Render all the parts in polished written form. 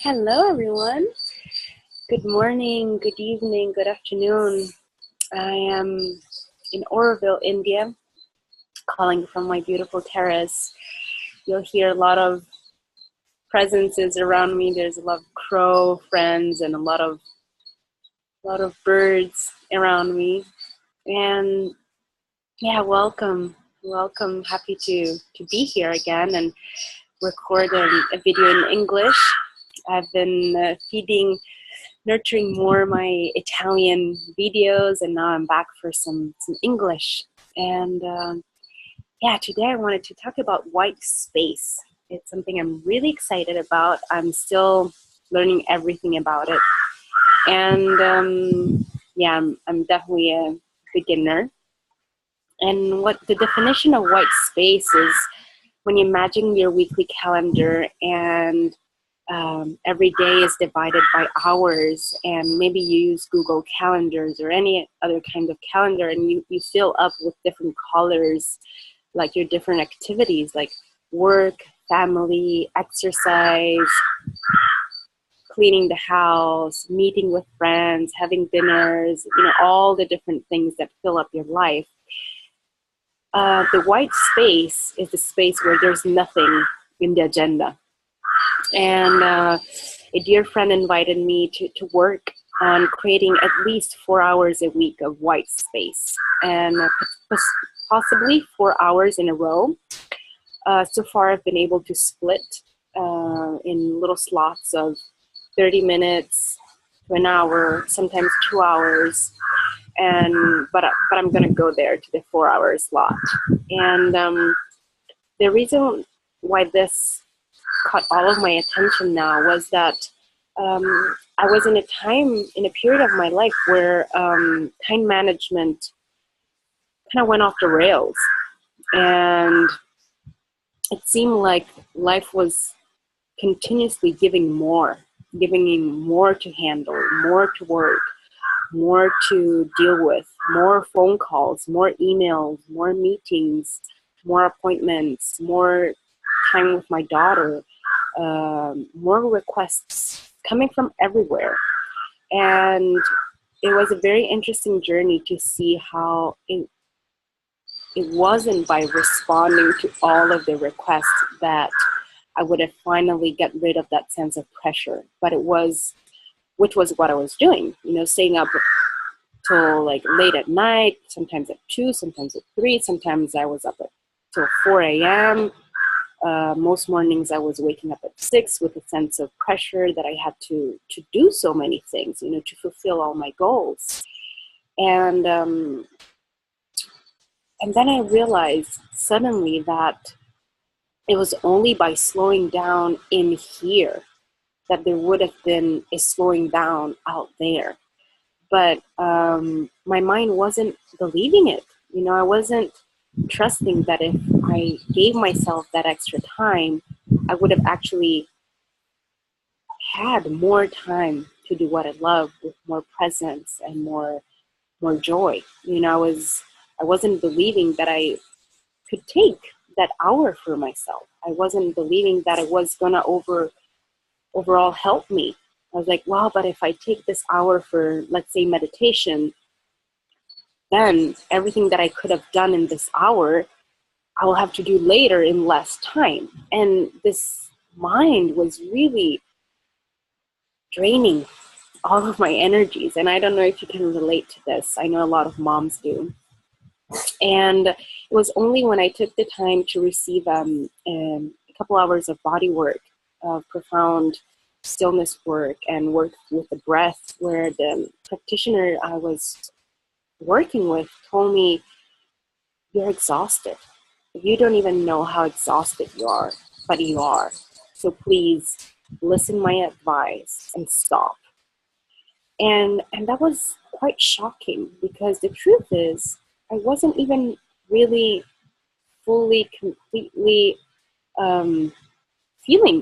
Hello, everyone. Good morning, good evening, good afternoon. I am in Oroville, India, calling from my beautiful terrace. You'll hear a lot of presences around me. There's a lot of crow friends and a lot of birds around me. And yeah, welcome. Happy to be here again and record a video in English. I've been nurturing more my Italian videos, and now I'm back for some English. And yeah, today I wanted to talk about white space. It's something I'm really excited about. I'm still learning everything about it. And yeah, I'm definitely a beginner. And what the definition of white space is, when you imagine your weekly calendar and every day is divided by hours, and maybe you use Google Calendars or any other kind of calendar, and you fill up with different colors, like your different activities like work, family, exercise, cleaning the house, meeting with friends, having dinners, all the different things that fill up your life. The white space is the space where there's nothing in the agenda. And a dear friend invited me to work on creating at least 4 hours a week of white space, and possibly 4 hours in a row. So far, I've been able to split in little slots of 30 minutes to an hour, sometimes 2 hours. But I'm going to go there to the 4 hour slot. And the reason why this caught all of my attention now was that I was in a period of my life where time management kind of went off the rails, and it seemed like life was continuously giving me more to handle, more to work, more to deal with, more phone calls, more emails, more meetings, more appointments, more time with my daughter, more requests coming from everywhere. And it was a very interesting journey to see how it wasn't by responding to all of the requests that I would have finally get rid of that sense of pressure, but which was what I was doing, staying up till like late at night, sometimes at 2, sometimes at 3, sometimes I was up till 4 a.m. Most mornings I was waking up at 6 with a sense of pressure that I had to do so many things, to fulfill all my goals. And then I realized suddenly that it was only by slowing down in here that there would have been a slowing down out there. But my mind wasn't believing it. I wasn't trusting that if I gave myself that extra time, I would have actually had more time to do what I love, with more presence and more joy. I wasn't believing that I could take that hour for myself. I wasn't believing that it was gonna overall help me. I was like, wow, but if I take this hour for, let's say, meditation, then everything that I could have done in this hour, I will have to do later in less time. And this mind was really draining all of my energies. And I don't know if you can relate to this. I know a lot of moms do. And it was only when I took the time to receive a couple hours of body work, profound stillness work, and work with the breath, where the practitioner I was working with told me, you're exhausted. You don't even know how exhausted you are, but you are. So please listen my advice and stop. And that was quite shocking, because the truth is I wasn't even really fully, completely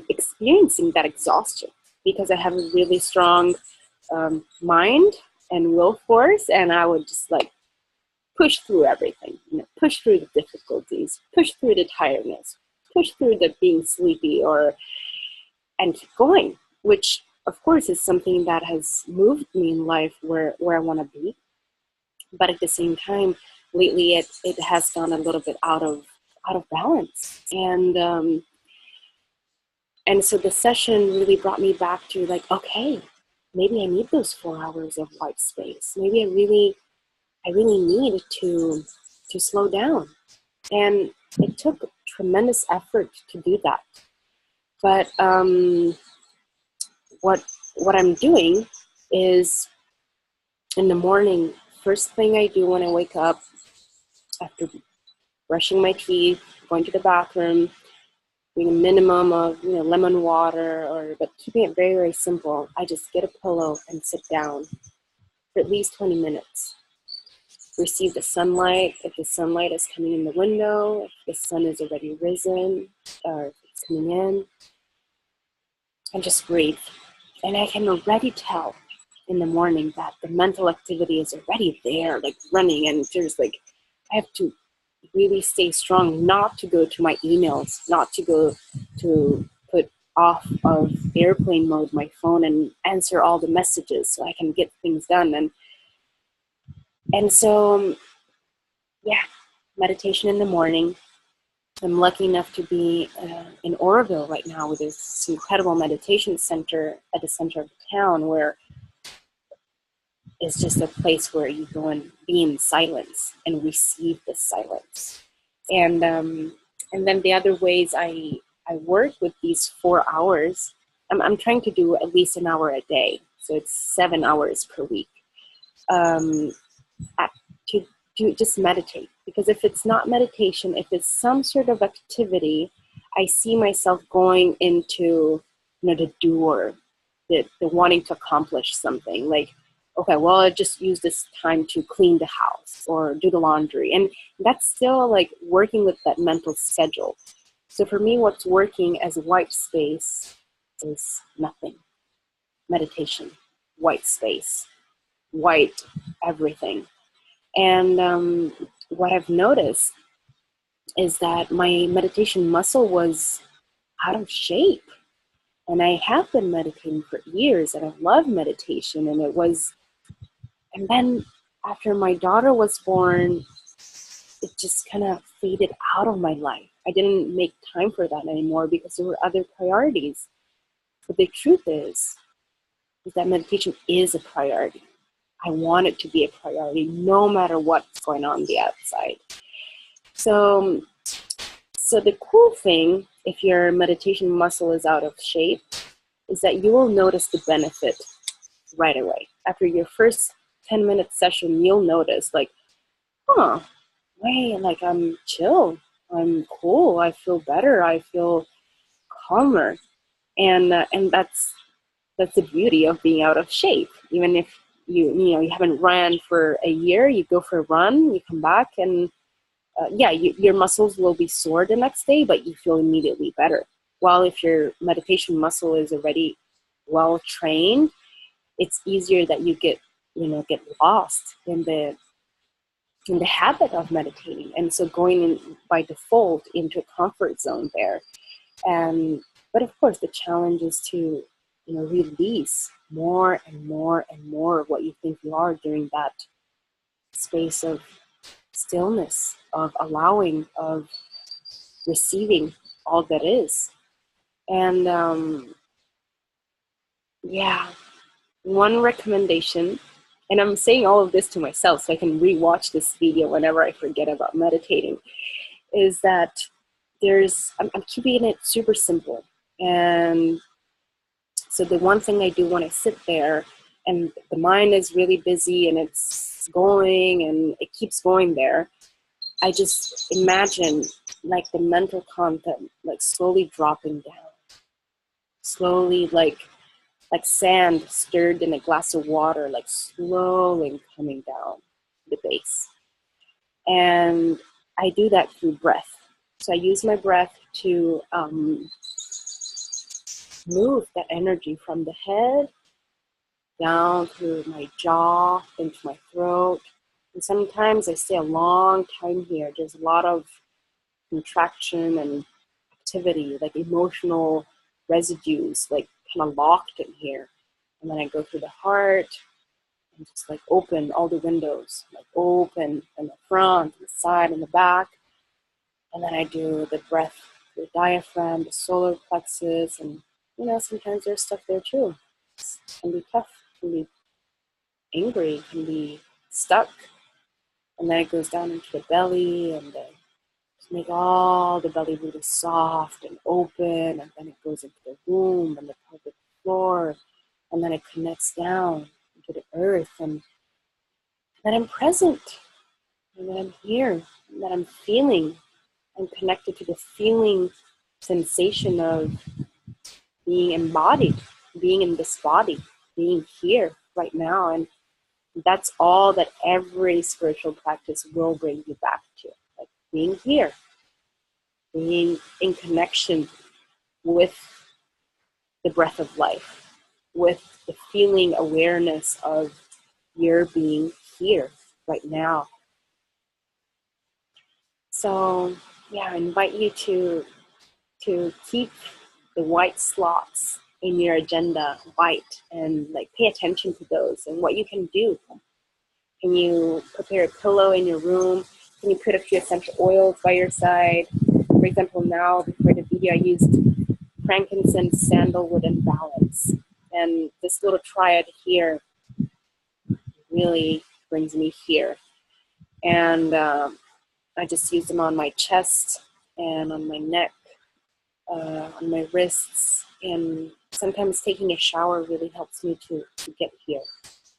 experiencing that exhaustion, because I have a really strong mind and will force, and I would just like push through everything, push through the difficulties, push through the tiredness, push through the being sleepy, and keep going. which of course is something that has moved me in life where I want to be. But at the same time, lately it has gone a little bit out of balance. And so the session really brought me back to like, okay, maybe I need those 4 hours of white space. Maybe I really need to slow down. And it took tremendous effort to do that. But what I'm doing is in the morning, first thing I do when I wake up, after brushing my teeth, going to the bathroom, doing a minimum of lemon water, but keeping it very, very simple. I just get a pillow and sit down for at least 20 minutes. Receive the sunlight. If the sunlight is coming in the window, if the sun is already risen, or if it's coming in, and just breathe. And I can already tell in the morning that the mental activity is already there, like running, and there's like, I have to really stay strong, not to go to my emails, not to go to put off of airplane mode my phone and answer all the messages so I can get things done. And so, yeah, meditation in the morning. I'm lucky enough to be in Oroville right now, where there's this incredible meditation center at the center of the town, where it's just a place where you go and be in silence and receive the silence. And then the other ways I work with these 4 hours, I'm trying to do at least an hour a day, so it's 7 hours per week, to just meditate. Because if it's not meditation, if it's some sort of activity, I see myself going into the doer, the wanting to accomplish something. Like, okay, well, I just use this time to clean the house or do the laundry. And that's still like working with that mental schedule. So for me, what's working as white space is nothing. Meditation, white space, white everything. And what I've noticed is that my meditation muscle was out of shape. And I have been meditating for years, and I love meditation. And then after my daughter was born, it just kind of faded out of my life. I didn't make time for that anymore because there were other priorities. But the truth is that meditation is a priority. I want it to be a priority no matter what's going on the outside. So the cool thing, if your meditation muscle is out of shape, is that you will notice the benefit right away. After your first 10-minute session, you'll notice like, wait, like I'm chill, I'm cool, I feel better, I feel calmer. And that's the beauty of being out of shape. Even if you haven't ran for a year, you go for a run, you come back, and your muscles will be sore the next day, but you feel immediately better. While if your meditation muscle is already well trained, it's easier that you get lost in the habit of meditating, and so going in by default into a comfort zone there. But of course, the challenge is to release more and more and more of what you think you are during that space of stillness, of allowing, of receiving all that is. And one recommendation, and I'm saying all of this to myself so I can rewatch this video whenever I forget about meditating, is that I'm keeping it super simple. And so the one thing I do when I sit there and the mind is really busy and it's going and it keeps going there, I just imagine like the mental content like slowly dropping down, slowly like sand stirred in a glass of water, like slowly coming down the base. And I do that through breath. So I use my breath to move that energy from the head down through my jaw, into my throat. And sometimes I stay a long time here. There's a lot of contraction and activity, like emotional residues, like kind of locked in here. And then I go through the heart and just like open all the windows, like open in the front, the side, and the back. And then I do the breath, the diaphragm, the solar plexus, and sometimes there's stuff there too. It can be tough, can be angry, can be stuck. And then it goes down into the belly, and just make all the belly really soft and open, and then it goes into the womb and the pelvic floor, and then it connects down into the earth, and then I'm present, and then I'm here, and then I'm feeling. I'm connected to the feeling sensation of being embodied, being in this body, being here right now. And that's all that every spiritual practice will bring you back to, like being here, being in connection with the breath of life, with the feeling awareness of your being here right now. So yeah, I invite you to keep the white slots in your agenda white, and like pay attention to those and what you can do. Can you prepare a pillow in your room? Can you put a few essential oils by your side? For example, now before the video, I used frankincense, sandalwood, and balance. And this little triad here really brings me here. And I just use them on my chest and on my neck, on my wrists, and sometimes taking a shower really helps me to get here.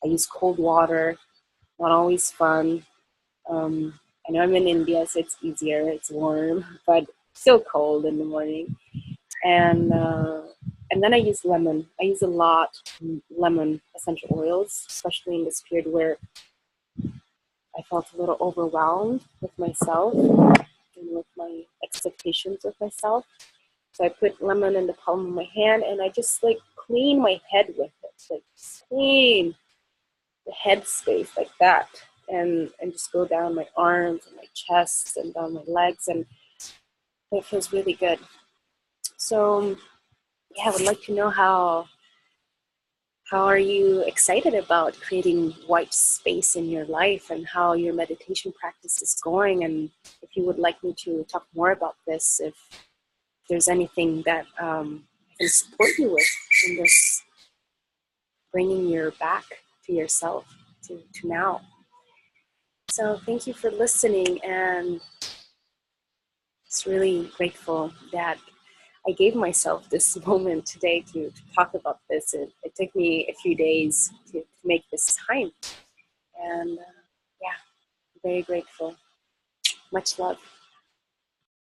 I use cold water, not always fun. I know I'm in India, so it's easier, it's warm, but still cold in the morning. And then I use lemon. I use a lot lemon essential oils, especially in this period where I felt a little overwhelmed with myself and with my expectations of myself. So I put lemon in the palm of my hand, and I just like clean my head with it, like clean the head space like that, and just go down my arms and my chest and down my legs, and it feels really good. So yeah, I would like to know how are you excited about creating white space in your life, and how your meditation practice is going, and if you would like me to talk more about this, if there's anything that I can support you with in this, bringing your back to yourself, to now. So thank you for listening, and it's really grateful that I gave myself this moment today to talk about this. It took me a few days to make this time, and yeah, very grateful. Much love.